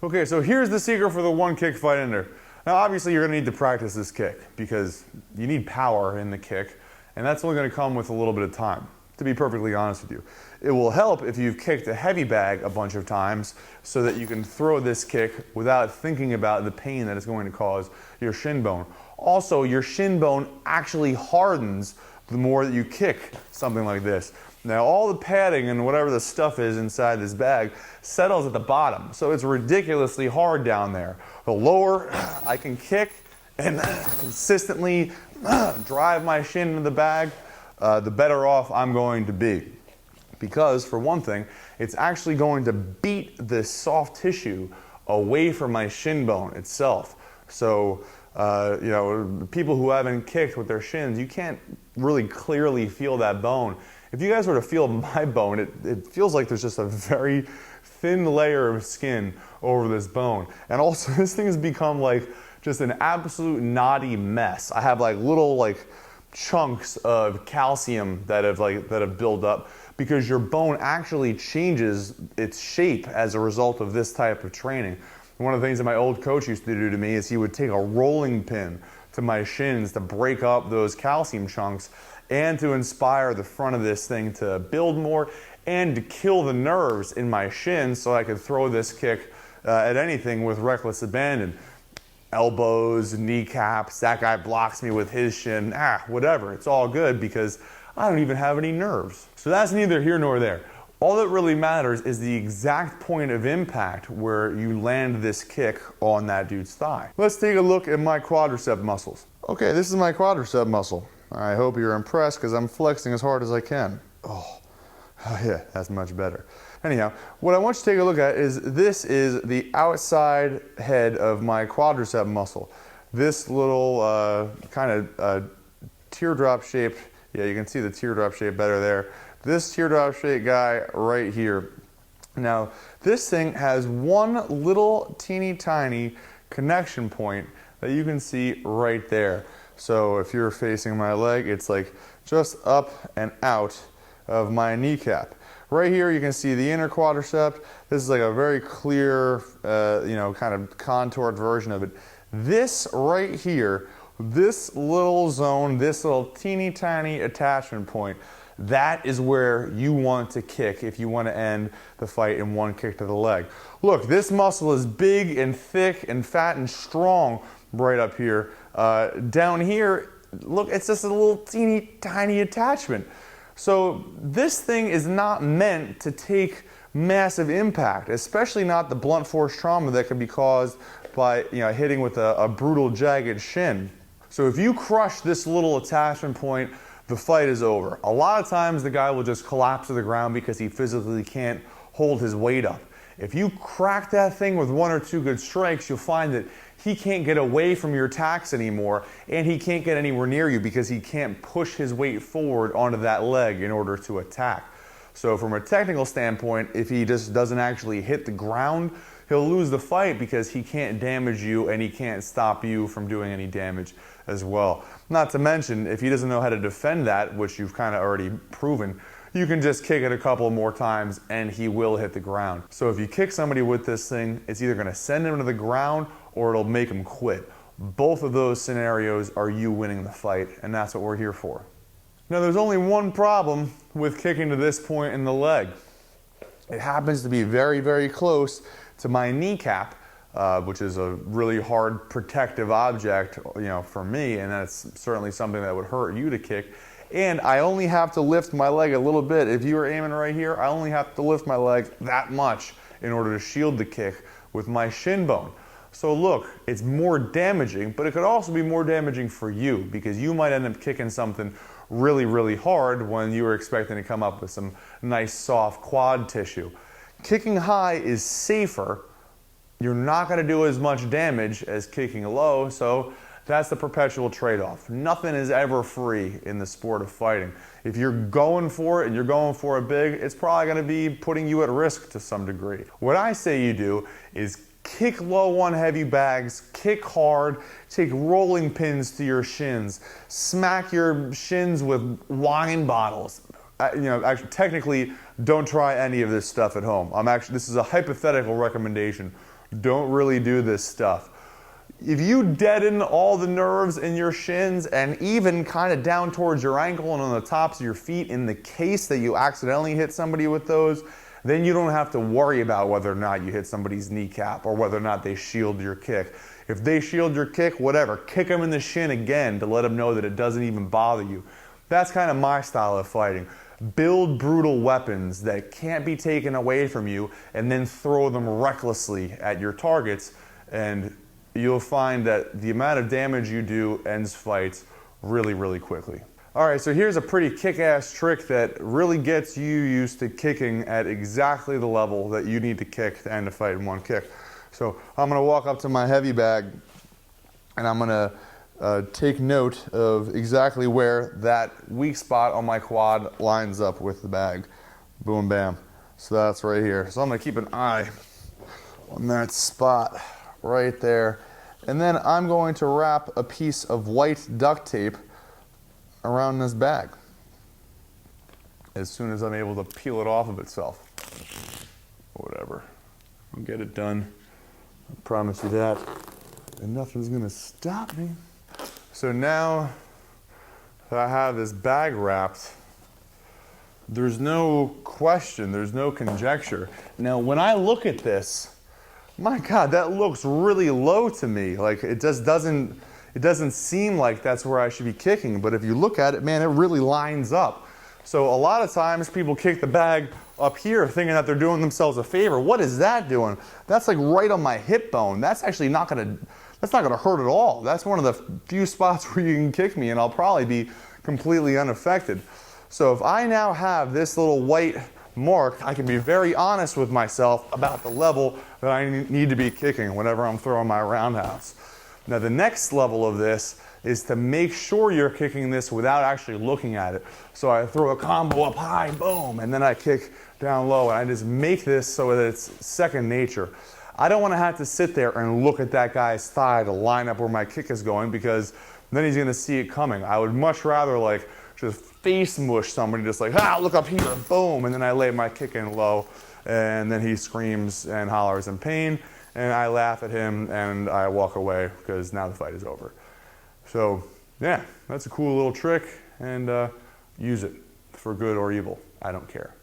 Okay, so here's the secret for the one kick fight ender. Now obviously you're gonna need to practice this kick because you need power in the kick, and that's only gonna come with a little bit of time, to be perfectly honest with you. It will help if you've kicked a heavy bag a bunch of times so that you can throw this kick without thinking about the pain that it's going to cause your shin bone. Also, your shin bone actually hardens the more that you kick something like this. Now all the padding and whatever the stuff is inside this bag settles at the bottom, so it's ridiculously hard down there. The lower I can kick and consistently drive my shin into the bag, the better off I'm going to be. Because for one thing, it's actually going to beat this soft tissue away from my shin bone itself. So you know, people who haven't kicked with their shins, you can't really clearly feel that bone. If you guys were to feel my bone, it feels like there's just a very thin layer of skin over this bone. And also this thing has become like just an absolute knotty mess. I have like little chunks of calcium that have built up because your bone actually changes its shape as a result of this type of training. One of the things that my old coach used to do to me is he would take a rolling pin to my shins to break up those calcium chunks and to inspire the front of this thing to build more and to kill the nerves in my shins so I could throw this kick at anything with reckless abandon. Elbows, kneecaps, that guy blocks me with his shin, whatever, it's all good because I don't even have any nerves. So that's neither here nor there. All that really matters is the exact point of impact where you land this kick on that dude's thigh. Let's take a look at my quadricep muscles. Okay, this is my quadricep muscle. I hope you're impressed because I'm flexing as hard as I can. Oh yeah, that's much better. Anyhow, what I want you to take a look at is this is the outside head of my quadricep muscle. This little kind of teardrop shaped, yeah, you can see the teardrop shape better there. This teardrop shaped guy right here. Now, this thing has one little teeny tiny connection point that you can see right there. So if you're facing my leg, it's like just up and out of my kneecap. Right here you can see the inner quadricep. This is like a very clear, kind of contoured version of it. This right here, this little zone, this little teeny tiny attachment point, that is where you want to kick if you want to end the fight in one kick to the leg. Look, this muscle is big and thick and fat and strong right up here. Down here, look, it's just a little teeny tiny attachment. So this thing is not meant to take massive impact, especially not the blunt force trauma that can be caused by hitting with a brutal jagged shin. So if you crush this little attachment point, the fight is over. A lot of times the guy will just collapse to the ground because he physically can't hold his weight up. If you crack that thing with one or two good strikes, you'll find that he can't get away from your attacks anymore, and he can't get anywhere near you because he can't push his weight forward onto that leg in order to attack. So from a technical standpoint, if he just doesn't actually hit the ground, he'll lose the fight because he can't damage you and he can't stop you from doing any damage as well. Not to mention, if he doesn't know how to defend that, which you've kind of already proven, you can just kick it a couple more times and he will hit the ground. So if you kick somebody with this thing, it's either going to send him to the ground or it'll make him quit. Both of those scenarios are you winning the fight, and that's what we're here for. Now there's only one problem with kicking to this point in the leg. It happens to be very, very close to my kneecap, which is a really hard protective object, for me, and that's certainly something that would hurt you to kick. And I only have to lift my leg a little bit. If you were aiming right here, I only have to lift my leg that much in order to shield the kick with my shin bone. So look, it's more damaging, but it could also be more damaging for you because you might end up kicking something really, really hard when you were expecting to come up with some nice soft quad tissue. Kicking high is safer. You're not going to do as much damage as kicking low, so that's the perpetual trade-off. Nothing is ever free in the sport of fighting. If you're going for it and you're going for it big, it's probably going to be putting you at risk to some degree. What I say you do is kick low on heavy bags, kick hard, take rolling pins to your shins, smack your shins with wine bottles. Actually, technically, don't try any of this stuff at home. This is a hypothetical recommendation. don't really do this stuff. If you deaden all the nerves in your shins and even kind of down towards your ankle and on the tops of your feet in the case that you accidentally hit somebody with those, then you don't have to worry about whether or not you hit somebody's kneecap or whether or not they shield your kick. If they shield your kick, whatever, kick them in the shin again to let them know that it doesn't even bother you. That's kind of my style of fighting. Build brutal weapons that can't be taken away from you and then throw them recklessly at your targets, and you'll find that the amount of damage you do ends fights really, really quickly. All right, so here's a pretty kick-ass trick that really gets you used to kicking at exactly the level that you need to kick to end a fight in one kick. So I'm gonna walk up to my heavy bag and I'm gonna take note of exactly where that weak spot on my quad lines up with the bag. Boom, bam. So that's right here. So I'm gonna keep an eye on that spot right there. And then I'm going to wrap a piece of white duct tape around this bag as soon as I'm able to peel it off of itself. Whatever. I'll get it done. I promise you that. And nothing's gonna stop me. So now that I have this bag wrapped, there's no question, there's no conjecture. Now when I look at this, my God, that looks really low to me. Like it just doesn't seem like that's where I should be kicking. But if you look at it, man, it really lines up. So a lot of times people kick the bag up here thinking that they're doing themselves a favor. What is that doing? That's like right on my hip bone. That's actually not gonna hurt at all. That's one of the few spots where you can kick me and I'll probably be completely unaffected. So if I now have this little white mark, I can be very honest with myself about the level that I need to be kicking whenever I'm throwing my roundhouse. Now the next level of this is to make sure you're kicking this without actually looking at it. So I throw a combo up high, boom, and then I kick down low, and I just make this so that it's second nature. I don't want to have to sit there and look at that guy's thigh to line up where my kick is going, because then he's going to see it coming. I would much rather like just face mush somebody, just like, look up here, boom, and then I lay my kick in low, and then he screams and hollers in pain, and I laugh at him and I walk away because now the fight is over. So yeah, that's a cool little trick, and use it for good or evil. I don't care.